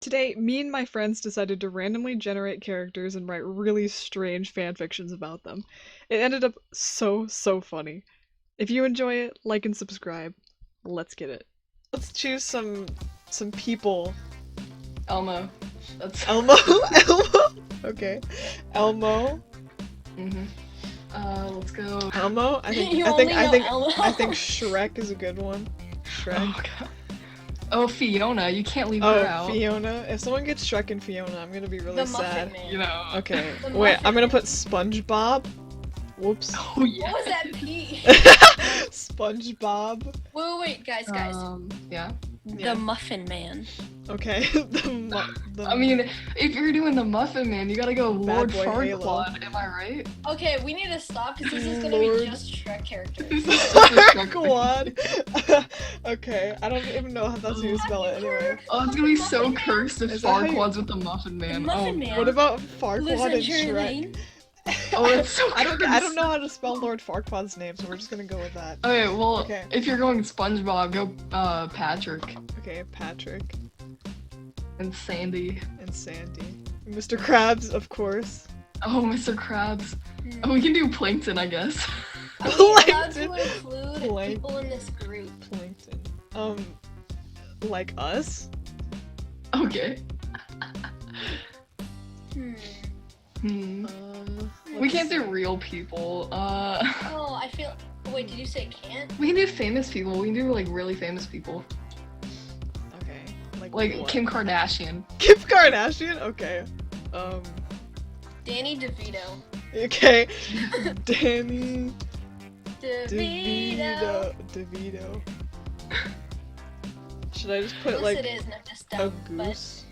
Today, me and my friends decided to randomly generate characters and write really strange fanfictions about them. It ended up so funny. If you enjoy it, like and subscribe. Let's get it. Let's choose some people. Elmo. That's Elmo? Elmo? Okay. Elmo. Let's go. Elmo? I think You I think only I know think Elmo. I think Shrek is a good one. Shrek. Oh god. Oh, Fiona, you can't leave her Oh, out. Fiona. If someone gets Shrek and Fiona, I'm gonna be really The Muffin sad. Man. You know. Okay. The Wait, Muffin I'm gonna Man. put SpongeBob. Whoops. Oh yeah. What was that P? SpongeBob. Wait, guys. Yeah. Yeah. The Muffin Man. Okay. I mean, if you're doing the Muffin Man, you gotta go Lord Boy Halo. Farquaad. Am I right? Okay, we need to stop because this is gonna Lord. be just Shrek characters. Farquaad. Okay, I don't even know how that's how you spell it anyway. Oh, it's gonna be so cursed if Is that how you- Farquaad's with the Muffin Man. The Muffin oh, Man. What about Lives Farquaad in and Cherry Shrek? Lane. Oh, that's so I cursed. don't know how to spell Lord Farquaad's name, so we're just gonna go with that. Okay, well, Okay. if you're going SpongeBob, go Patrick Okay, Patrick and Sandy. and Sandy. Mr. Krabs, of course. Oh, Mr. Krabs. Oh, we can do Plankton, I guess. Are we allowed to Plankton. include Plank- people in this group? Plankton. Like us? Okay. Hmm. Hmm. We let's can't do see. real people. Oh, I feel. Wait, did you say can't? We can do famous people. We can do like really famous people, Okay. Like like what? Kim Kardashian. Kim Kardashian? Okay. Danny DeVito. Okay. Danny DeVito. DeVito. Should I just put Yes, like it is, and I'm just a dumb. But goose?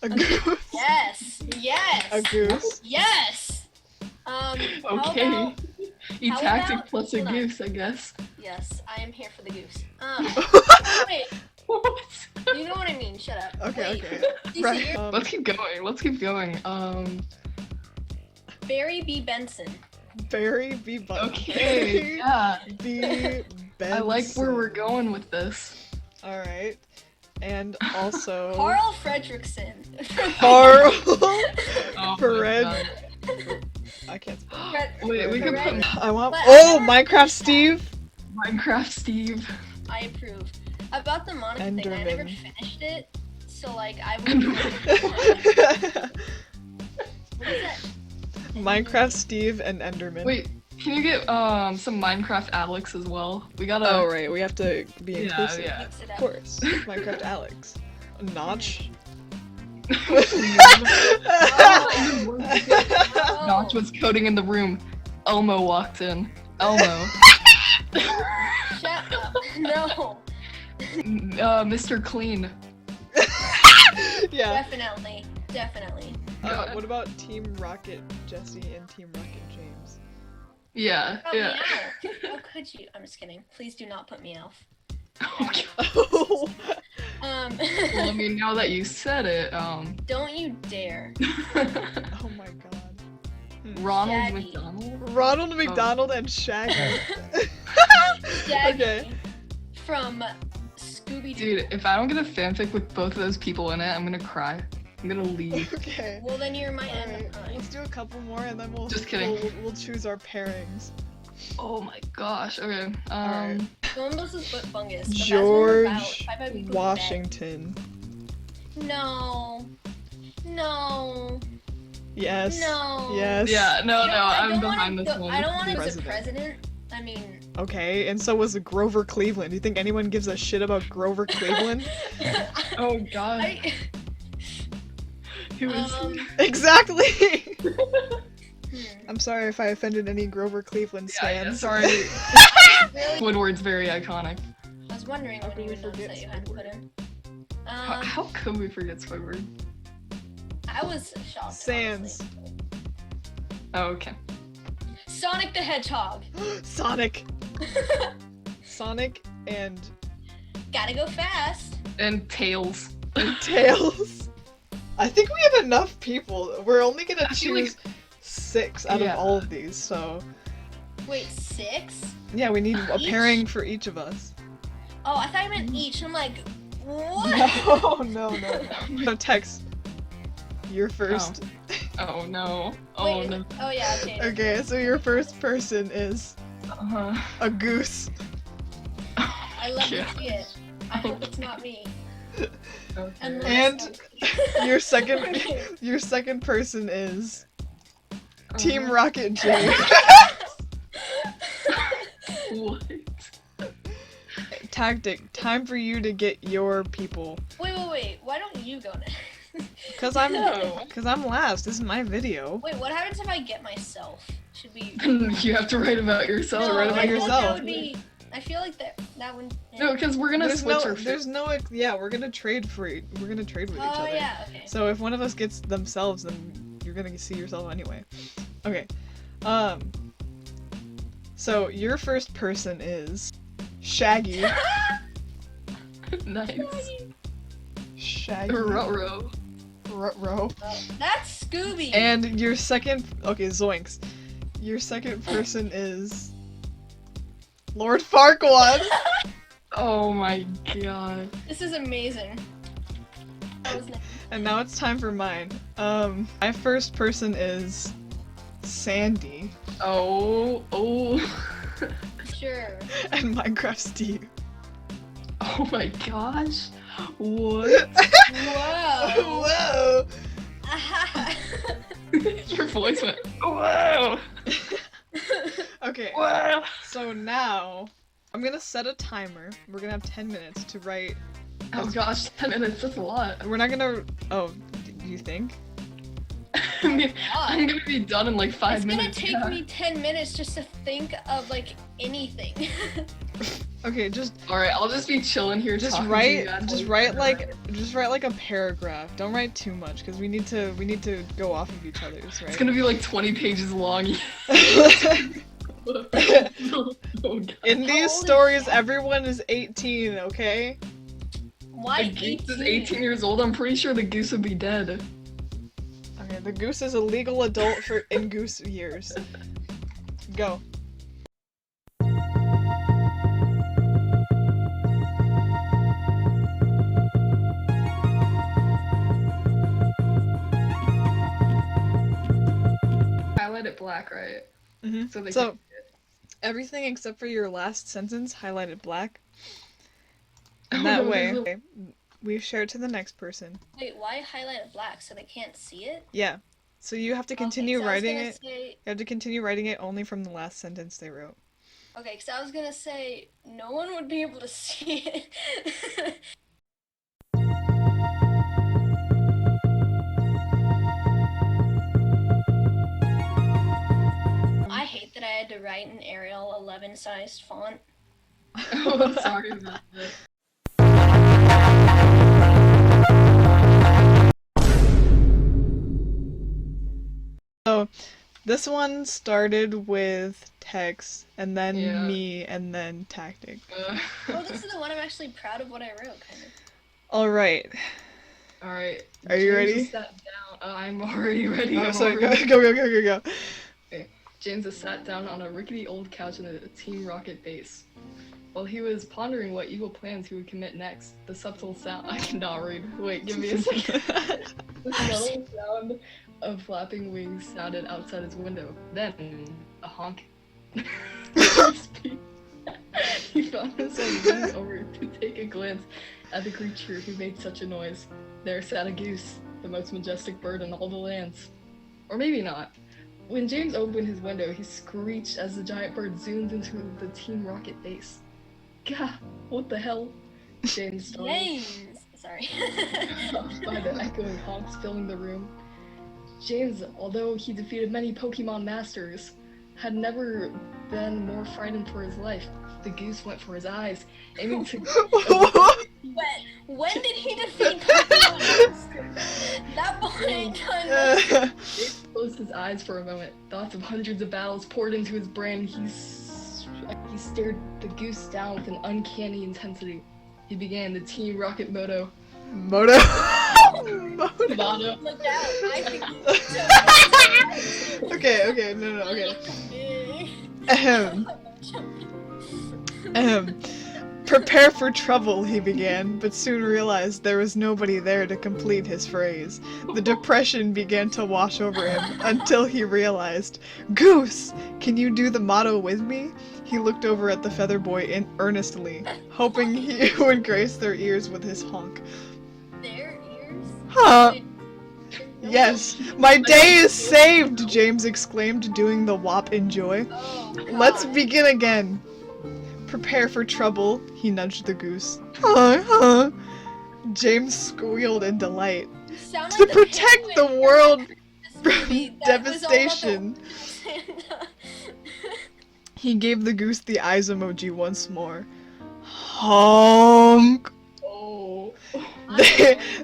A goose? yes, yes, A goose? yes. How Okay. about- Etaktik about- plus a hold on. goose, I guess. Yes, I am here for the goose. Wait, What? you know what I mean. Shut up. Okay, Wait, okay. DC, Right. you're Let's keep going. Let's keep going. Barry B. Benson. Barry B. Bunny. Okay. Yeah. B. Benson. I like where we're going with this. Alright. And also Carl Fredrickson. Carl Oh my Fred. God. I can't spell. Wait, we could Fred- put I want But Oh, I never- Minecraft Steve? Minecraft Steve. I approve. About the Monica thing, I never Enderman. finished it, so like I would. Enderman. What is that? Minecraft Steve and Enderman. Wait, can you get some Minecraft Alex as well? We gotta. Oh right, we have to be inclusive. Yeah. Mix it Of up. course. Minecraft Alex. Notch. Oh. Notch was coding in the room. Elmo walked in. Elmo. Shut up. No. Mr. Clean. Yeah. Definitely. God. What about Team Rocket Jesse and Team Rocket James? Yeah, Oh, yeah. Meow. How could you? I'm just kidding. Please do not put Meowth. Okay. Oh. Well, I mean, now that you said it, Don't you dare. Oh my god. Ronald Shaggy. McDonald? Ronald McDonald and Shaggy. Shaggy Okay. from Scooby Doo. Dude, if I don't get a fanfic with both of those people in it, I'm gonna cry. I'm gonna leave. Okay. Well, then you're my Alright, enemy. let's do a couple more and then we'll Just kidding. We'll choose our pairings. Oh my gosh, okay. Alright. Columbus is but fungus. But George that's what we're about. Bye-bye, people. Washington. No. No. Yes. No. Yes. Yeah, no, You know, I I'm don't behind wanna this go- one. I don't want him as a President. president. I mean, Okay, and so was Grover Cleveland. Do you think anyone gives a shit about Grover Cleveland? Oh god. I, Who is Exactly! hmm. I'm sorry if I offended any Grover Cleveland Yeah, stands. sorry. Really? Woodward's very iconic. I was wondering How when could you we would notice forget that you had to put him. How could we forget Squidward? I was shocked. Sans. honestly. Oh, okay. Sonic the Hedgehog. Sonic! Sonic and Gotta go fast. And Tails. Tails. I think we have enough people. We're only gonna I feel like- choose 6 out Yeah. of all of these, so Wait, 6? yeah, we need a Each? pairing for each of us. Oh, I thought you meant each. I'm like, What? No. No, Tex. You're first. Oh no. Oh Wait, no. oh yeah, okay. Okay, so your first person is Uh-huh. a goose. I love Yeah. to see it. I hope it's not me. Okay. Unless And your second Okay. your second person is Uh-huh. Team Rocket J. What? Tactic, time for you to get your people. Wait. Why don't you go next? Cause I'm No. last. This is my video. Wait, what happens if I get myself? Should we? You have to write about yourself. No, write about I feel like yourself. that would be. I feel like that would. No, because we're gonna switch our Yeah, we're gonna trade with each Oh other. yeah. Okay. So if one of us gets themselves, then you're gonna see yourself anyway. Okay. So your first person is Shaggy. Nice. Shaggy. Ruh-roh. Ruh-roh. That's Scooby. And your second, okay, Zoinks. Your second person is Lord Farquaad. Oh my god. This is amazing. That was nice. And now it's time for mine. My first person is Sandy. Oh. Sure. And Minecraft Steve. Oh my gosh. What? Whoa. Whoa! Your voice went, whoa! Okay, Whoa! so now I'm gonna set a timer. We're gonna have 10 minutes to write. Oh gosh, 10 minutes, that's a lot. We're not gonna. Oh, you think? I mean, I'm gonna be done in like 5 It's minutes. gonna take me 10 minutes just to think of like anything. Okay, just Alright, I'll just be chilling here talking to you guys just while you write like a paragraph. Don't write too much because we need to go off of each other's, right? It's gonna be like 20 pages long. Oh, God. In these Holy stories, shit. everyone is 18, okay? Why The goose is 18? 18 years old, I'm pretty sure the goose would be dead. Okay, the goose is a legal adult in goose years. Go. Highlight it black, right? Mm-hmm. So they So can see it. everything except for your last sentence highlighted black. And Oh, that no, way, there's we share it to the next person. Wait, why highlight it black so they can't see it? Yeah. So you have to continue Okay, 'cause I was writing gonna it. say- You have to continue writing it only from the last sentence they wrote. Okay, because I was gonna say no one would be able to see it. I hate that I had to write in Arial 11 sized font. Oh, I'm sorry about that. So this one started with text, and then Yeah. me, and then tactic. Oh, this is the one I'm actually proud of what I wrote, kind of. All right. Alright. Are you James ready? has sat down. I'm already ready. Oh, I'm sorry. Go, already- go. James has sat down on a rickety old couch in a Team Rocket base. While he was pondering what evil plans he would commit next, the subtle sound— I cannot read. Wait, give me a second. The subtle sound of flapping wings sounded outside his window. Then, a honk. He found himself leaning over to take a glance at the creature who made such a noise. There sat a goose, the most majestic bird in all the lands. Or maybe not. When James opened his window, he screeched as the giant bird zoomed into the Team Rocket base. Gah, what the hell? James startled James! Sorry. by the echoing honks filling the room. James, although he defeated many Pokemon masters, had never been more frightened for his life. The goose went for his eyes, aiming to— When did he defeat Pokemon? That boy ain't done nothing. James closed his eyes for a moment. Thoughts of hundreds of battles poured into his brain. He stared the goose down with an uncanny intensity. He began the Team Rocket motto. Moto. Motto. Look out, I think Okay, no, okay. big. Ahem. Prepare for trouble, he began, but soon realized there was nobody there to complete his phrase. The depression began to wash over him until he realized, Goose, can you do the motto with me? He looked over at the feather boy earnestly, hoping he would grace their ears with his honk. Their ears? Huh? Wait, Yes, my day is saved, James exclaimed, doing the whop in joy. Oh, Let's God. begin again. Prepare for trouble, he nudged the goose. Huh? James squealed in delight. You sound To like the protect the penguin world from this movie from that was all about the devastation. Santa. He gave the goose the eyes emoji once more. Honk! Oh.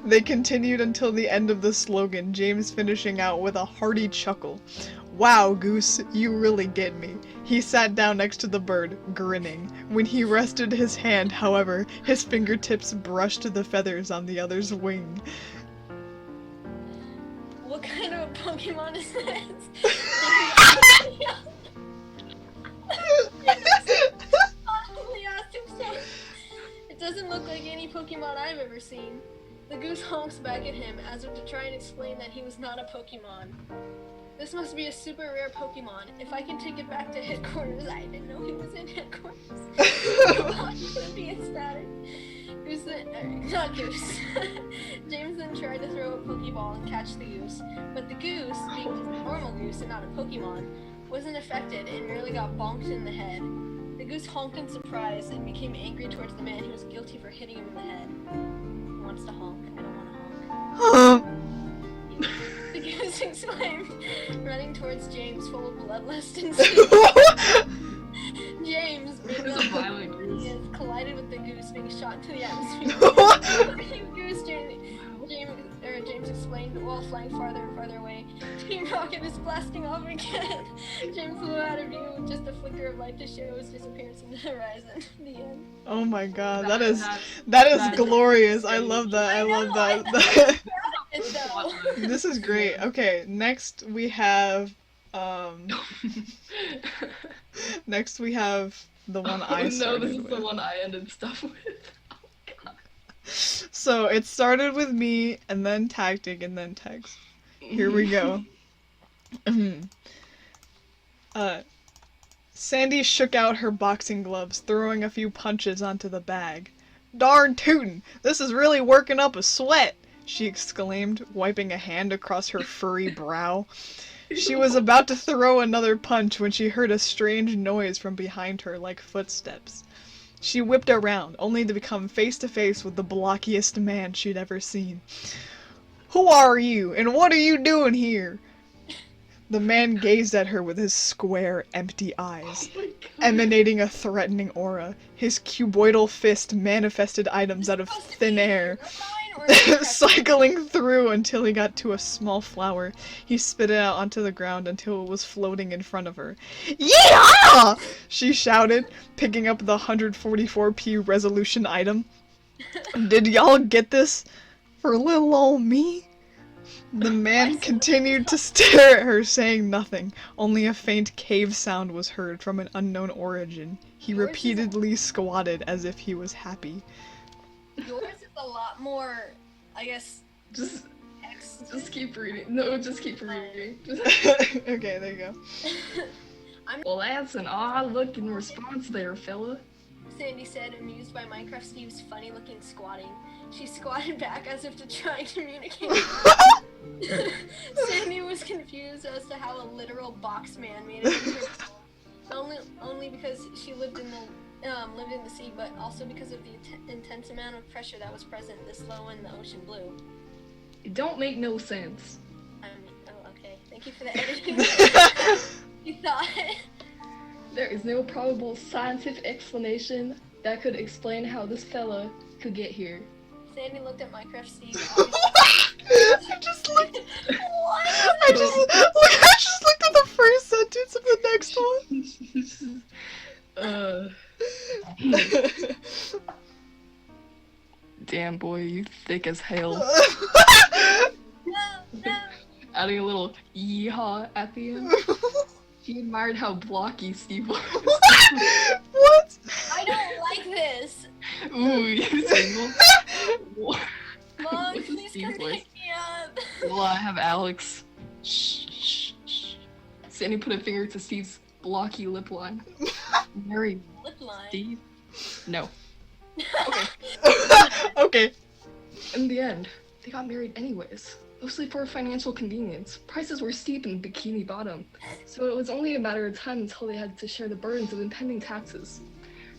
They continued until the end of the slogan, James finishing out with a hearty chuckle. Wow, Goose, you really get me. He sat down next to the bird, grinning. When he rested his hand, however, his fingertips brushed the feathers on the other's wing. What kind of a Pokemon is this? Honestly asked himself. It doesn't look like any Pokemon I've ever seen. The goose honks back at him as if to try and explain that he was not a Pokemon. This must be a super rare Pokemon. If I can take it back to headquarters, I didn't know he was in headquarters. Would be ecstatic. Goose then, not Goose. James then tried to throw a Pokeball and catch the goose, but the goose, being a normal goose and not a Pokemon, wasn't affected and merely got bonked in the head. The goose honked in surprise and became angry towards the man who was guilty for hitting him in the head. He wants to honk. I don't want to honk. The goose exclaimed, running towards James full of bloodlust and James, being It's a violent goose. he has collided with the goose, being shot into the atmosphere. Goose, James explained while flying farther and farther away. Team Rocket is blasting off again. James flew out of view with just a flicker of light to show his disappearance in the horizon. The end. Oh my god, that That's- is glorious. I love that. I love that. It's so. This is great. Okay, next we have next we have the one I Oh no, started this is with. the one I ended stuff with. So it started with me and then tactic and then text. Here we go. Sandy shook out her boxing gloves, throwing a few punches onto the bag. Darn tootin', this is really working up a sweat, she exclaimed, wiping a hand across her furry brow. She was about to throw another punch when she heard a strange noise from behind her, like footsteps. She whipped around, only to become face to face with the blockiest man she'd ever seen. Who are you, and what are you doing here? The man gazed at her with his square, empty eyes, Oh my god. emanating a threatening aura. His cuboidal fist manifested items out of thin air, cycling through until he got to a small flower. He spit it out onto the ground until it was floating in front of her. Yeah! She shouted, picking up the 144p resolution item. Did y'all get this for little old me? The man continued to stare at her, saying nothing. Only a faint cave sound was heard from an unknown origin. He Yours is repeatedly squatted as if he was happy. Yours is a lot more, I guess, Just X. keep reading. No, just keep reading. Okay, there you go. Well, that's an odd looking response there, fella. Sandy said, amused by Minecraft Steve's funny-looking squatting. She squatted back as if to try and communicate. Sandy was confused as to how a literal box man made it into her home. Only because she lived in the sea, but also because of the intense amount of pressure that was present this low in the ocean blue. It don't make no sense. I mean, oh, okay. Thank you for the editing. You thought. There is no probable scientific explanation that could explain how this fella could get here. Sandy looked at Minecraft Steve. I just looked. What? I just looked at the first sentence of the next one. Damn boy, you thick as hell. No. Adding a little yeehaw at the end. She admired how blocky Steve was. What? I don't like this. Ooh, you single? Mom, What's his please Steve's come voice? pick me up. Well, I have Alex. Shh, shh, shh. Sandy put a finger to Steve's blocky lip line. Marry Lip line. Steve? No. Okay. Okay. In the end, they got married anyways, mostly for financial convenience. Prices were steep in Bikini Bottom, so it was only a matter of time until they had to share the burdens of impending taxes.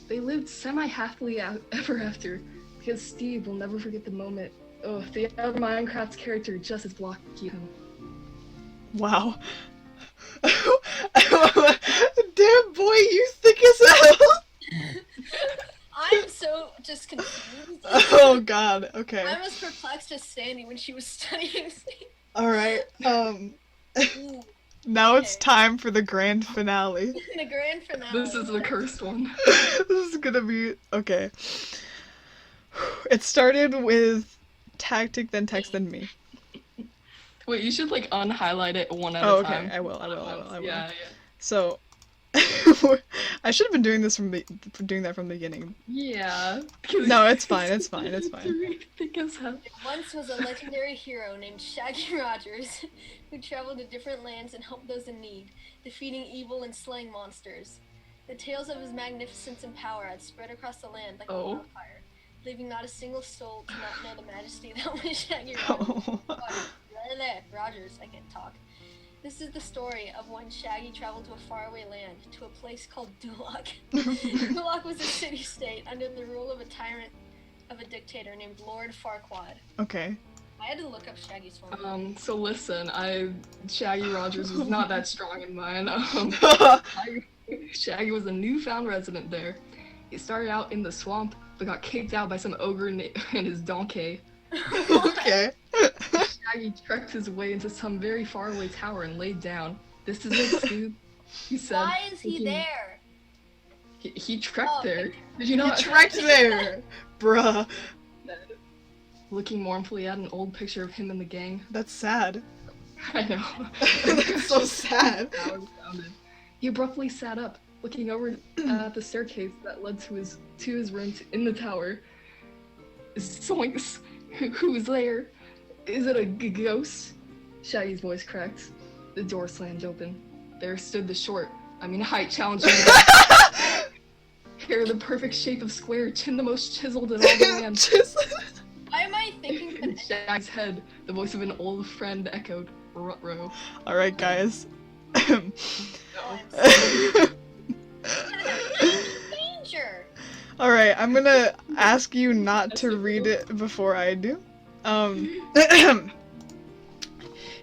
They lived semi-happily ever after, because Steve will never forget the moment. Oh, the other Minecraft character just as blocky him. Wow. Damn boy, you thick as hell. I'm so just confused. Oh god, okay. I was perplexed as Sandy when she was studying. Alright, Ooh, now it's Okay. time for the grand finale. the grand finale. This is the cursed one. This is gonna be okay. It started with tactic, then text, then me. Wait, you should like unhighlight it one at Oh, a okay. time. I will. Yeah, So, I should have been doing this doing that from the beginning. yeah. No, it's fine. It's fine. It's fine. Thick as hell. Once was a legendary hero named Shaggy Rogers, who traveled to different lands and helped those in need, defeating evil and slaying monsters. The tales of his magnificence and power had spread across the land like a Oh. wildfire, leaving not a single soul to not know the majesty that was Shaggy Rogers. Rogers, I can't talk. This is the story of when Shaggy traveled to a faraway land, to a place called Duloc. Duloc was a city-state under the rule of a tyrant, of a dictator named Lord Farquaad. Okay. I had to look up Shaggy's form. So listen, Shaggy Rogers was not that strong in mine. Shaggy was a newfound resident there. He started out in the swamp, but got kicked out by some ogre and his donkey. Okay. Shaggy trekked his way into some very faraway tower and laid down. This is it, Scoob. He said. Why is he looking- there? He trekked Oh, there. okay. Did you You not? trekked there, bruh. Looking mournfully at an old picture of him and the gang. That's sad. I know. That's so sad. How it sounded. He abruptly sat up, looking over at the staircase that led to his room in the tower. Zoinks! Who's there? Is it a ghost? Shaggy's voice cracked. The door slammed open. There stood the height challenging man. Hair the perfect shape of square, chin the most chiseled in all the land. Why am I thinking In that Shaggy's head, the voice of an old friend echoed, Ruh-roh. Alright, guys. danger? Alright, I'm gonna ask you not to read it before I do.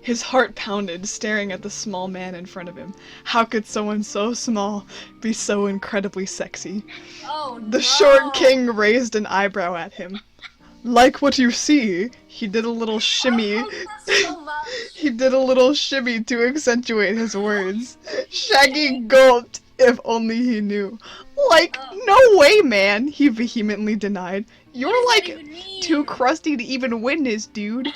His heart pounded, staring at the small man in front of him. How could someone so small be so incredibly sexy? Oh no. The short king raised an eyebrow at him. Like what you see, he did a little shimmy. Oh, that's so much. He did a little shimmy to accentuate his words. Shaggy gulped, if only he knew. Like, no way, man, he vehemently denied. You're What does that like even mean? too crusty to even witness, dude.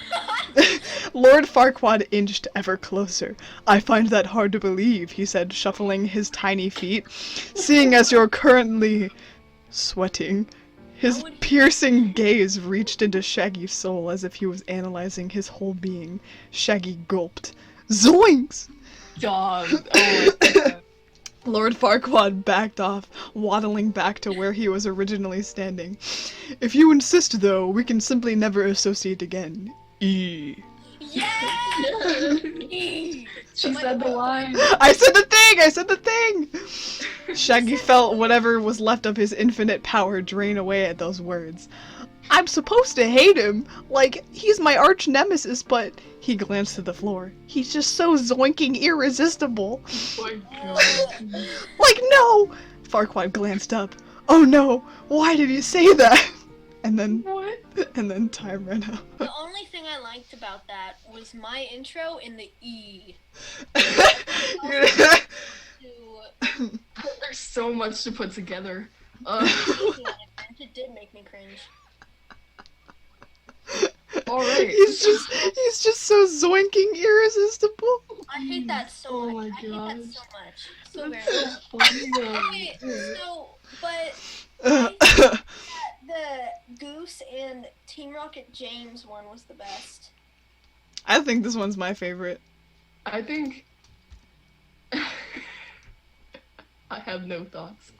Lord Farquaad inched ever closer. I find that hard to believe, he said, shuffling his tiny feet. Seeing as you're currently sweating. His piercing gaze reached into Shaggy's soul as if he was analyzing his whole being. Shaggy gulped. Zoinks! Dog. Oh my god. Lord Farquaad backed off, waddling back to where he was originally standing. If you insist, though, we can simply never associate again. E. Yeah! She said the line. I said the thing! I said the thing! Shaggy felt whatever was left of his infinite power drain away at those words. I'm supposed to hate him. Like, he's my arch nemesis, but... He glanced to the floor. He's just so zoinking irresistible. Oh my god. Like, no! Farquaad glanced up. Oh no, why did he say that? And then time ran out. The only thing I liked about that was my intro in the E. There's so much to put together. It did make me cringe. Alright. He's just so zoinking irresistible. I hate that so Oh much. my I hate gosh. that so much. So very That's much. so funny. Okay, so, but Uh, that the Goose and Team Rocket James one was the best. I think this one's my favorite. I think I have no thoughts.